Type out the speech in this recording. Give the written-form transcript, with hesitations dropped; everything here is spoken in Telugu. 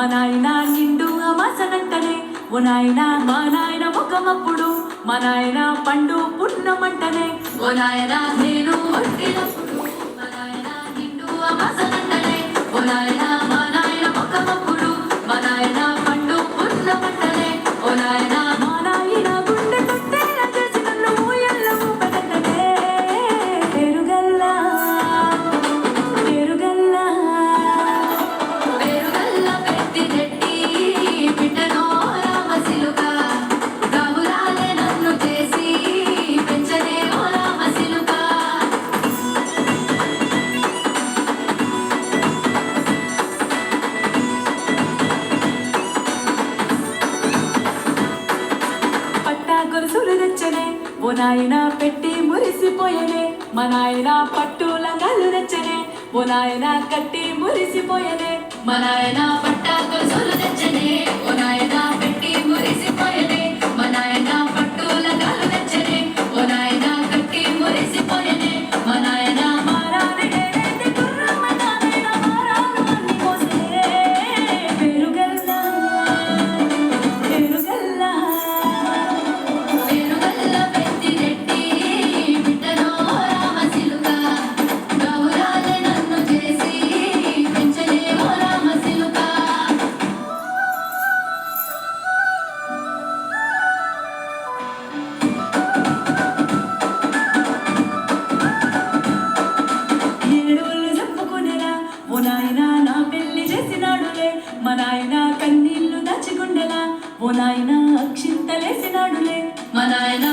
మా నాయన నిండు అమాసనంటనే ఓ నాయన మా నాయన ముఖమప్పుడు మా నాయన పండు పున్నమంటనే ఓ నాయన నేను ఒట్టినప్పుడు మా నాయన నిండు అమాసనంటనే ఓ నాయన మా నాయన ముఖమప్పుడు మా నాయన పండు పున్నమంటనే ఓ నాయన మా నాయన గుండె కొట్టేలా చేసి నన్ను ఊయల్లో ఊపదంటనే పేరుగల్లా పేరుగల్లా పేరుగల్లా పెట్టినెట్టి బిడ్డనో రామసిలుక రామురాలే నన్ను చేసి పెంచనే ఓ రామసిలుక పట్టా గొలుసులు తెచ్చనే ఓ నాయన పెట్టి మురిసిపోయనే మా నాయన పట్టు లంగాలు తెచ్చనే ఓ నాయన కట్టి మురిసిపోయనే మా నాయన పట్టా గొలుసులు తెచ్చనే ఓ నాయన పెట్టి మురిసిపోయనే మా నాయన పట్టు లంగాలు తెచ్చనే ఓ నాయన కట్టి మురిసిపోయనే మా నాయన మారాని నేనేంటి గుర్రమన్న నాయన మారాను అన్ని మోసే పేరుగల్లా పేరుగల్లా పేరుగల్లా పెట్టినెట్టి బిడ్డనో రామసిలుక గౌరాలే నన్ను చేసి పెంచలే ఓ రామసిలుక ఏడోళ్ళు చెప్పుకునేలా ఓ నాయన నా పెళ్లి చేసినాడులే మా నాయన కన్నీళ్లు దాచిగుండెలా ఓ నాయన అక్షింతలేసినాడులే మా నాయన